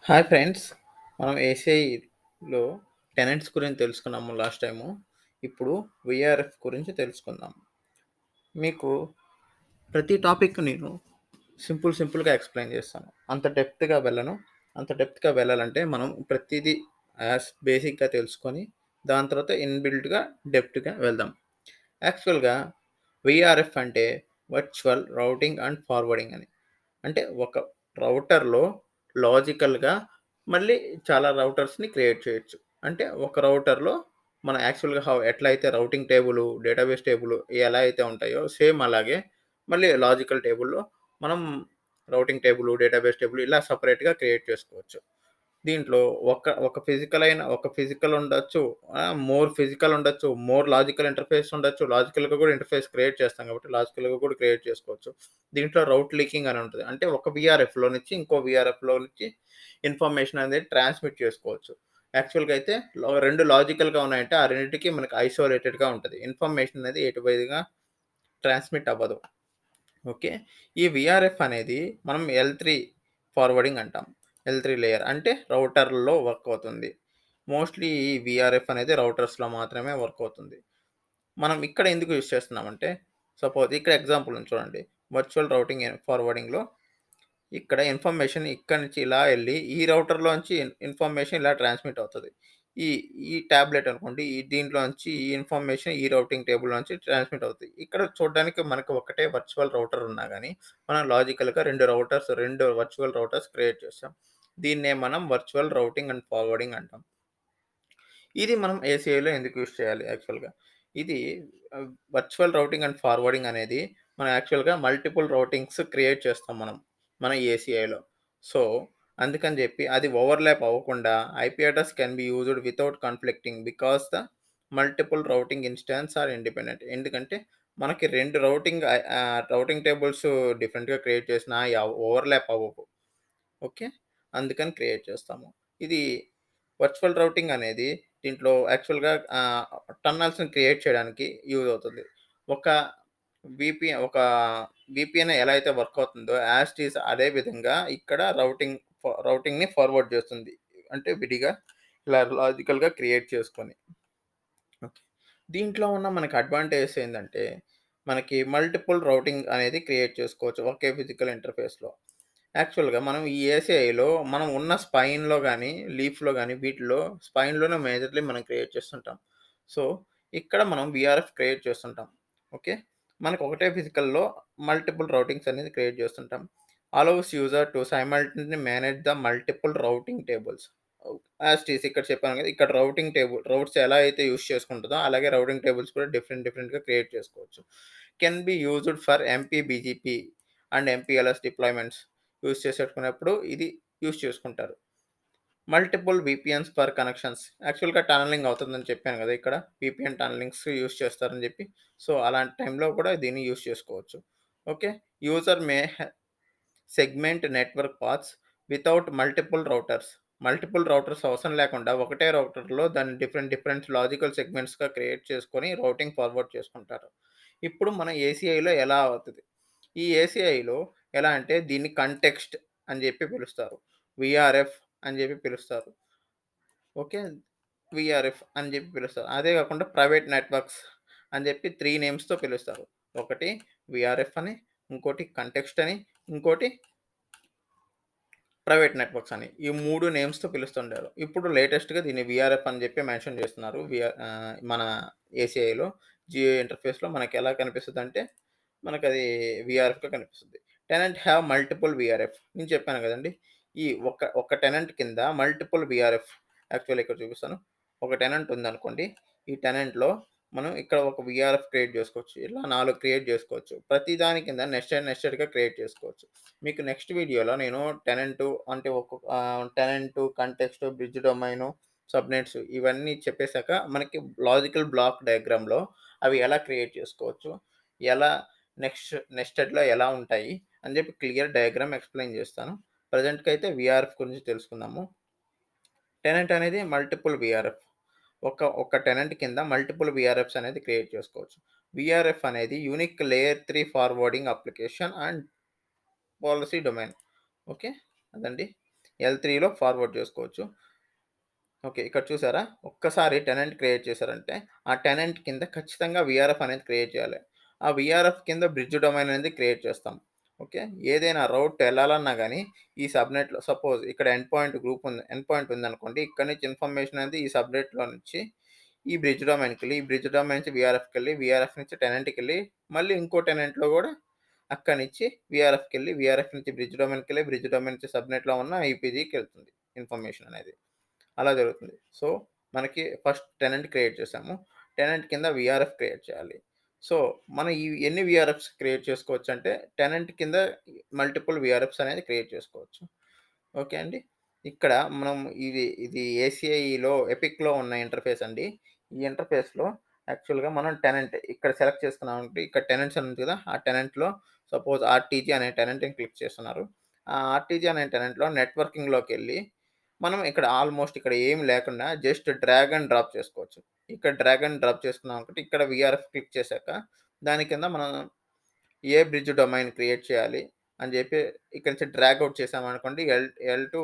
Hi friends. మనం ఏసీఐలో tenants గురించి తెలుసుకున్నాము లాస్ట్ టైము. ఇప్పుడు వీఆర్ఎఫ్ గురించి తెలుసుకుందాం. మీకు ప్రతి టాపిక్ నేను సింపుల్‌గా ఎక్స్‌ప్లెయిన్ చేస్తాను. అంత డెప్త్‌గా వెళ్ళను. అంత డెప్త్‌గా వెళ్ళాలంటే మనం ప్రతీదీ బేసిక్‌గా తెలుసుకొని దాని తర్వాత ఇన్‌బిల్ట్‌గా డెప్త్‌గా వెళ్దాం. యాక్చువల్‌గా వీఆర్ఎఫ్ అంటే వర్చువల్ రౌటింగ్ అండ్ ఫార్వర్డింగ్ అని. అంటే ఒక రౌటర్‌లో లాజికల్‌గా మళ్ళీ చాలా రౌటర్స్‌ని క్రియేట్ చేయొచ్చు. అంటే ఒక రౌటర్‌లో మనం యాక్చువల్‌గా ఎట్లయితే రౌటింగ్ టేబులు, డేటాబేస్ టేబులు ఎలా అయితే ఉంటాయో సేమ్ అలాగే మళ్ళీ లాజికల్ టేబుల్‌లో మనం రౌటింగ్ టేబులు, డేటాబేస్ టేబుల్ ఇలా సెపరేట్‌గా క్రియేట్ చేసుకోవచ్చు. దీంట్లో ఒక ఫిజికల్ ఉండొచ్చు. మోర్ ఫిజికల్ ఉండొచ్చు. మోర్ లాజికల్ ఇంటర్ఫేస్ ఉండొచ్చు. లాజికల్‌గా కూడా ఇంటర్ఫేస్ క్రియేట్ చేస్తాం కాబట్టి లాజికల్‌గా కూడా క్రియేట్ చేసుకోవచ్చు. దీంట్లో రౌట్ లీకింగ్ అని ఉంటది. అంటే ఒక వీఆర్ఎఫ్‌లో నుంచి ఇంకో వీఆర్ఎఫ్‌లో నుంచి ఇన్ఫర్మేషన్ అనేది ట్రాన్స్‌మిట్ చేసుకోవచ్చు. యాక్చువల్‌గా అయితే 2 లాజికల్‌గా ఉన్నాయంటే ఆ రెండిటికి మనకు ఐసోలేటెడ్‌గా ఉంటది. ఇన్ఫర్మేషన్ అనేది ఎటువైదిగా ట్రాన్స్‌మిట్ అవ్వదు. ఓకే. ఈ వీఆర్ఎఫ్ అనేది మనం ఎల్3 ఫార్వర్డింగ్ అంటాం. ఎల్3 లేయర్ అంటే రౌటర్‌లో వర్క్ అవుతుంది. మోస్ట్‌లీ ఈ వీఆర్ఎఫ్ అనేది రౌటర్స్‌లో మాత్రమే వర్క్ అవుతుంది. మనం ఇక్కడ ఎందుకు యూజ్ చేస్తున్నామంటే, సపోజ్ ఇక్కడ ఎగ్జాంపుల్ ఉంది చూడండి. వర్చువల్ రౌటింగ్ ఫార్వర్డింగ్‌లో ఇక్కడ ఇన్ఫర్మేషన్ ఇక్కడి నుంచి ఇలా ఎళ్లి, ఈ రౌటర్‌లోంచి ఇన్ఫర్మేషన్ ఇలా ట్రాన్స్‌మిట్ అవుతది. ఈ ఈ టాబ్లెట్ అనుకోండి. దీంట్లోంచి ఈ ఇన్ఫర్మేషన్ ఈ రౌటింగ్ టేబుల్‌లోంచి ట్రాన్స్‌మిట్ అవుతాయి. ఇక్కడ చూడడానికి మనకు ఒకటే వర్చువల్ రౌటర్ ఉన్నా గాని, మనం లాజికల్‌గా 2 వర్చువల్ రౌటర్స్ క్రియేట్ చేస్తాం. దీన్నే మనం వర్చువల్ రౌటింగ్ అండ్ ఫార్వర్డింగ్ అంటాం. ఇది మనం ఏసీఐలో ఎందుకు యూజ్ చేయాలి యాక్చువల్‌గా? ఇది వర్చువల్ రౌటింగ్ అండ్ ఫార్వర్డింగ్ అనేది మనం యాక్చువల్‌గా మల్టిపుల్ రౌటింగ్స్ క్రియేట్ చేస్తాం మనం. మన ఏసీఐలో. సో, అందుకని జెప్పి అది ఓవర్‌లాప్ అవ్వకుండా IP address can be used without conflicting because the multiple routing instance are independent. ఎందుకంటే మనకి 2 రౌటింగ్ టేబుల్స్ డిఫరెంట్‌గా క్రియేట్ చేసినా అయి ఓవర్‌లాప్ అవ్వవు. ఓకే. అందుకని క్రియేట్ చేస్తాము. ఇది వర్చువల్ రౌటింగ్ అనేది దీంట్లో యాక్చువల్‌గా టన్నెల్స్‌ని క్రియేట్ చేయడానికి యూజ్ అవుతుంది. ఒక ఒక వీపీఎన్ ఎలా అయితే వర్క్ అవుతుందో యాజ్ ఇట్ ఈజ్ అదే విధంగా ఇక్కడ రౌటింగ్‌ని ఫార్వర్డ్ చేస్తుంది. అంటే విడిగా ఇలా లాజికల్‌గా క్రియేట్ చేసుకొని. ఓకే. దీంట్లో ఉన్న మనకి అడ్వాంటేజెస్ ఏందంటే, మనకి మల్టిపుల్ రౌటింగ్ అనేది క్రియేట్ చేసుకోవచ్చు. ఒకే ఫిజికల్ ఇంటర్ఫేస్‌లో. యాక్చువల్‌గా మనం ఈ ఏసీఐలో మనం ఉన్న స్పైన్‌లో గాని, లీఫ్‌లో గాని వీటిలో స్పైన్‌లోనే మేజర్‌లీ మనం క్రియేట్ చేస్తుంటాం. సో, ఇక్కడ మనం వీఆర్ఎఫ్ క్రియేట్ చేస్తుంటాం. ఓకే. మనకు ఒకటే ఫిజికల్‌లో మల్టిపుల్ రౌటింగ్స్ అనేది క్రియేట్ చేస్తుంటాం. Allows user to simultaneously manage the multiple routing tables. As it is ఇక్కడ చెప్పాను కదా! ఇక్కడ రౌట్స్ ఎలా అయితే యూజ్ చేసుకుంటదో, అలాగే రౌటింగ్ టేబుల్స్ కూడా డిఫరెంట్‌గా క్రియేట్ చేసుకోవచ్చు. Can be used for MP, BGP and MPLS deployments use చేసేటుకున్నప్పుడు ఇది యూజ్ చేసుకుంటారు. Multiple VPNs for connections. యాక్చువల్‌గా టనెలింగ్ అవుతుందని చెప్పాను కదా! ఇక్కడ వీపీఎన్ టనెలింగ్స్ యూజ్ చేస్తారని చెప్పి. సో, అలాంటి టైంలో కూడా దీన్ని యూజ్ చేసుకోవచ్చు. Okay. User may segment network paths without multiple routers అవసరం లేకుండా ఒకటే రౌటర్‌లో దాన్ని డిఫరెంట్ లాజికల్ సెగ్మెంట్స్‌గా క్రియేట్ చేసుకొని రౌటింగ్ ఫార్వర్డ్ చేసుకుంటారు. ఇప్పుడు మన ఏసీఐలో ఎలా అవుతది? ఈ ఏసీఐలో ఎలా అంటే దీన్ని కంటెక్స్ట్ అని జెప్పి పిలుస్తారు. వీఆర్ఎఫ్ అని జెప్పి పిలుస్తారు. ఓకే. వీఆర్ఎఫ్ అని జెప్పి పిలుస్తారు. అదే గాకుండా ప్రైవేట్ నెట్వర్క్స్ అని జెప్పి 3 నేమ్స్‌తో పిలుస్తారు. ఒకటి వీఆర్ఎఫ్ అని, ఇంకోటి కంటెక్స్ట్ అని, ఇంకోటి ప్రైవేట్ నెట్వర్క్స్ అని. ఈ 3 నేమ్స్‌తో పిలుస్తుండారు. ఇప్పుడు లేటెస్ట్‌గా దీన్ని వీఆర్ఎఫ్ అని చెప్పి మెన్షన్ చేస్తున్నారు. మన ఏసీఐలో జియో ఇంటర్ఫేస్‌లో మనకెలా కనిపిస్తదంటే, మనకది వీఆర్ఎఫ్‌గా కనిపిస్తది. Tenant have multiple VRF. నేను చెప్పాను గదండీ! ఈ ఒక టెనెంట్ కింద మల్టిపుల్ వీఆర్ఎఫ్ యాక్చువల్లీ ఇక్కడ చూపిస్తాను. ఒక టెనెంట్ ఉందనుకోండి. ఈ టెనెంట్‌లో మనం ఇక్కడ ఒక వీఆర్ఎఫ్ క్రియేట్ జేసుకోవచ్చు. ఇలా 4 క్రియేట్ జేసుకోవచ్చు. ప్రతి దాని కింద నెస్టెడ్‌గా క్రియేట్ చేసుకోవచ్చు. మీకు నెక్స్ట్ వీడియోలో నేను టెనెంటు, కంటెక్స్ట్, బ్రిడ్జ్ డొమైను, సబ్‌నెట్స్ ఇవన్నీ చెప్పేసాక మనకి లాజికల్ బ్లాక్ డయాగ్రామ్‌లో అవి ఎలా క్రియేట్ చేసుకోవచ్చు, ఎలా నెస్టెడ్‌లో ఎలా ఉంటాయి అని చెప్పి క్లియర్ డయాగ్రామ్ ఎక్స్‌ప్లెయిన్ చేస్తాను. ప్రెజెంట్‌కైతే వీఆర్ఎఫ్ గురించి తెలుసుకుందాము. టెనెంట్ అనేది మల్టిపుల్ వీఆర్ఎఫ్. ఒక టెనెంట్ కింద మల్టిపుల్ వీఆర్ఎఫ్స్ అనేది క్రియేట్ చేసుకోవచ్చు. వీఆర్ఎఫ్ అనేది unique layer 3 forwarding application and policy domain. Okay. అదండి. L3లో ఫార్వర్డ్ చేసుకోవచ్చు. ఓకే. ఇక్కడ చూసారా? ఒక్కసారి టెనెంట్ క్రియేట్ చేశారంటే, ఆ టెనెంట్ కింద ఖచ్చితంగా వీఆర్ఎఫ్ అనేది క్రియేట్ చేయాలి. ఆ వీఆర్ఎఫ్ కింద బ్రిడ్జ్ డొమైన్ అనేది క్రియేట్ చేస్తాం. ఓకే. ఏదైనా రౌట్ ఎళ్ళాలన్నా గాని, ఈ సబ్‌నెట్‌లో సపోజ్ ఇక్కడ ఎండ్ పాయింట్ ఉందనుకోండి. ఇక్కడి నుంచి ఇన్ఫర్మేషన్ అనేది ఈ సబ్‌నెట్‌లో నుంచి ఈ బ్రిడ్జ్ డొమైన్‌కెళ్ళి, ఈ బ్రిడ్జ్ డొమైన్ నుంచి వీఆర్ఎఫ్‌కెళ్ళి, వీఆర్ఎఫ్ నుంచి టెనెంట్‌కెళ్ళి, మళ్ళీ ఇంకో టెనెంట్‌లో గూడా అక్కడి నుంచి వీఆర్ఎఫ్‌కెళ్ళి, వీఆర్ఎఫ్ నుంచి బ్రిడ్జ్ డొమైన్‌కెళ్ళి, బ్రిడ్జ్ డొమైన్ నుంచి సబ్‌నెట్‌లో ఉన్న ఐపీజీకెళ్తుంది ఇన్ఫర్మేషన్ అనేది. అలా జరుగుతుంది. సో, మనకి ఫస్ట్ టెనెంట్ క్రియేట్ చేసాము. టెనెంట్ కింద వీఆర్ఎఫ్ క్రియేట్ చేయాలి. సో, మనం ఈ ఎన్ని వీఆర్ఎఫ్స్ క్రియేట్ చేసుకోవచ్చంటే, టెనెంట్ కింద మల్టిపుల్ వీఆర్ఎఫ్స్ అనేది క్రియేట్ చేసుకోవచ్చు. ఓకే అండి. ఇక్కడ మనం ఇది ఏసీఐలో ఎపిక్‌లో ఉన్న ఇంటర్ఫేస్ అండి. ఈ ఇంటర్ఫేస్‌లో యాక్చువల్‌గా మనం టెనెంట్ ఇక్కడ సెలెక్ట్ చేసుకున్నామంటే ఇక్కడ టెనెంట్స్ అని ఉంది కదా! ఆ టెనెంట్‌లో సపోజ్ ఆర్‌టీజీ అనే టెనెంట్‌ని క్లిక్ చేస్తున్నారు. ఆ ఆర్‌టీజీ అనే టెనెంట్‌లో నెట్వర్కింగ్‌లోకెళ్ళి మనం ఇక్కడ ఆల్‌మోస్ట్ ఇక్కడ ఏమి లేకుండా జస్ట్ డ్రాగ్ అండ్ డ్రాప్ చేసుకోవచ్చు. ఇక్కడ డ్రాగ్ అండ్ డ్రాప్ చేసుకున్నామనుకుంటే ఇక్కడ వీఆర్ఎఫ్ క్లిక్ చేశాక దాని కింద మనం ఏ బ్రిడ్జ్ డొమైన్ క్రియేట్ చేయాలి అని చెప్పి ఇక్కడి నుంచి డ్రాగ్ ఔట్ చేసామనుకోండి ఎల్2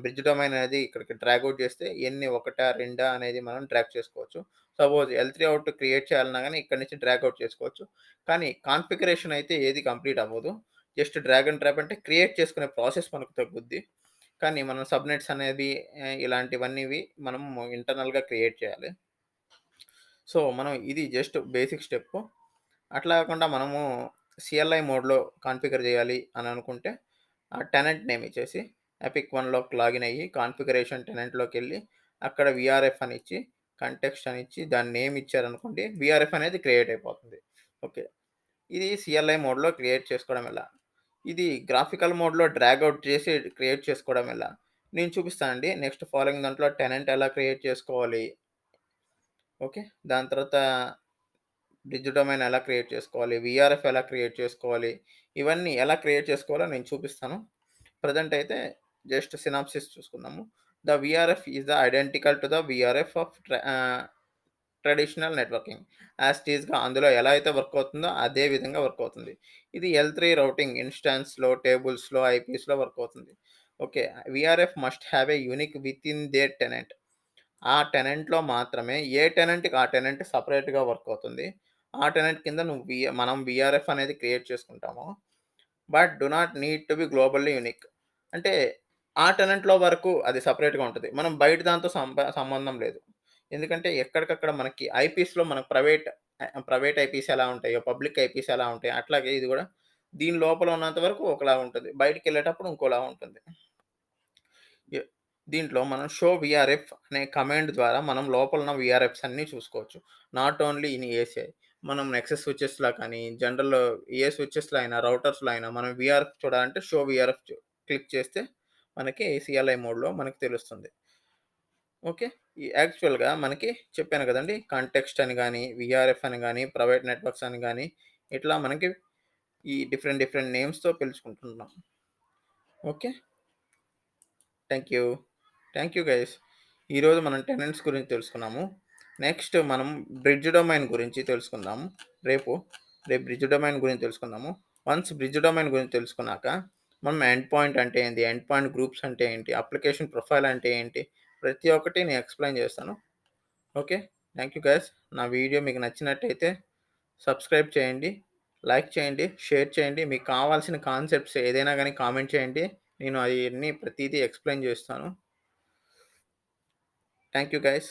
బ్రిడ్జ్ డొమైన్ అనేది ఇక్కడికి డ్రాగ్ ఔట్ చేస్తే ఎన్ని ఒకటా, రెండా అనేది మనం డ్రాగ్ చేసుకోవచ్చు. సపోజ్ ఎల్3 అవుట్ క్రియేట్ చేయాలన్నా గాని ఇక్కడి నుంచి డ్రాగ్ ఔట్ చేసుకోవచ్చు. కానీ కాన్ఫిగరేషన్ అయితే ఏది కంప్లీట్ అవ్వదు. జస్ట్ డ్రాగ్ అండ్ డ్రాప్ అంటే క్రియేట్ చేసుకునే ప్రాసెస్ మనకు తగ్గుద్ది. కానీ మనం సబ్‌నెట్స్ అనేవి ఇలాంటివన్నీవి మనం ఇంటర్నల్‌గా క్రియేట్ చేయాలి. సో, మనం ఇది జస్ట్ బేసిక్ స్టెప్పు. అట్లా కాకుండా మనము సీఎల్ఐ మోడ్‌లో కాన్ఫిగర్ చేయాలి అని అనుకుంటే, ఆ టెనెంట్ నేమ్ ఇచ్చేసి ఎపిక్ 1లోకి లాగిన్ అయ్యి కాన్ఫిగరేషన్ టెనెంట్‌లోకెళ్ళి అక్కడ వీఆర్ఎఫ్ అని ఇచ్చి, కంటెక్స్ట్ అని ఇచ్చి దాని నేమ్ ఇచ్చారనుకోండి వీఆర్ఎఫ్ అనేది క్రియేట్ అయిపోతుంది. ఓకే. ఇది సీఎల్ఐ మోడ్‌లో క్రియేట్ చేసుకోవడం ఎలా? ఇది గ్రాఫికల్ మోడ్‌లో డ్రాగ్ ఔట్ చేసి క్రియేట్ చేసుకోవడం ఎలా? నేను చూపిస్తానండి. నెక్స్ట్ ఫాలోయింగ్ దాంట్లో టెనెంట్ ఎలా క్రియేట్ చేసుకోవాలి? ఓకే. దాని తర్వాత బ్రిడ్జ్ డొమైన్ ఎలా క్రియేట్ చేసుకోవాలి? వీఆర్ఎఫ్ ఎలా క్రియేట్ చేసుకోవాలి? ఇవన్నీ ఎలా క్రియేట్ చేసుకోవాలో నేను చూపిస్తాను. ప్రెజెంట్ అయితే జస్ట్ సినాప్సిస్ చూసుకుందాము. The VRF is the identical to the VRF of traditional networking. As it ఈస్‌గా అందులో ఎలా అయితే వర్క్ అవుతుందో అదే విధంగా వర్క్ అవుతుంది. ఇది ఎల్3 రౌటింగ్ ఇన్‌స్టాన్స్‌లో, టేబుల్స్‌లో, ఐపీస్‌లో వర్క్ అవుతుంది. Okay. VRF must have a unique within their tenant. ఆ టెనెంట్‌లో మాత్రమే ఏ టెనెంట్‌కి ఆ టెనెంట్ సెపరేట్‌గా వర్క్ అవుతుంది. ఆ టెనెంట్ కింద మనం వీఆర్ఎఫ్ అనేది క్రియేట్ చేసుకుంటాము. But do not need to be globally unique. అంటే ఆ టెనెంట్‌లో వరకు అది సెపరేట్‌గా ఉంటది. మనం బయట దాంతో సంబంధం లేదు. ఎందుకంటే ఎక్కడికక్కడ మనకి ఐపీస్‌లో మనకు ప్రైవేట్ ఐపీస్ ఎలా ఉంటాయో, పబ్లిక్ ఐపీస్ ఎలా ఉంటాయో అట్లాగే ఇది గూడా దీని లోపల ఉన్నంత వరకు ఒకలా ఉంటది. బయటికెళ్ళేటప్పుడు ఇంకోలా ఉంటుంది. ఎ దీంట్లో మనం షో వీఆర్ఎఫ్ అనే కమాండ్ ద్వారా మనం లోపల ఉన్న వీఆర్ఎఫ్స్ అన్నీ చూసుకోవచ్చు. Not only in ACI. మనం నెక్సస్ స్విచెస్‌లో కానీ, జనరల్ ఏ స్విచెస్‌లో అయినా, రౌటర్స్‌లో అయినా మనం వీఆర్ఎఫ్ చూడాలంటే షో వీఆర్ఎఫ్ క్లిక్ చేస్తే మనకి సీఎల్ఐ మోడ్‌లో మనకు తెలుస్తుంది. ఓకే. ఈ యాక్చువల్‌గా మనకి చెప్పాను గదండీ! కాంటెక్స్ట్ అని గాని, వీఆర్ఎఫ్ అని గాని, ప్రైవేట్ నెట్వర్క్స్ అని గాని, ఇట్లా మనకి ఈ డిఫరెంట్ డిఫరెంట్ నేమ్స్‌తో పిలుచుకుంటున్నాం. Okay. Thank you. Thank you guys. ఈరోజు మనం టెనెంట్స్ గురించి తెలుసుకున్నాము. నెక్స్ట్ మనం బ్రిడ్జ్ డొమైన్ గురించి తెలుసుకుందాము. రేపు, రేపు బ్రిడ్జ్ డొమైన్ గురించి తెలుసుకుందాము. వన్స్ బ్రిడ్జ్ డొమైన్ గురించి తెలుసుకున్నాక, మనం ఎండ్ పాయింట్ అంటే ఏంటి? ఎండ్ పాయింట్ గ్రూప్స్ అంటే ఏంటి? అప్లికేషన్ ప్రొఫైల్ అంటే ఏంటి? ప్రతి ఒక్కటి నేను ఎక్స్‌ప్లెయిన్ చేస్తాను. ఓకే. Thank you guys. నా వీడియో మీకు నచ్చినట్టయితే సబ్స్క్రైబ్ చేయండి, లైక్ చేయండి, షేర్ చేయండి. మీకు కావాల్సిన కాన్సెప్ట్స్ ఏదైనా గాని కామెంట్ చేయండి. నేను అయన్నీ ప్రతీదీ ఎక్స్‌ప్లెయిన్ చేస్తాను. Thank you guys.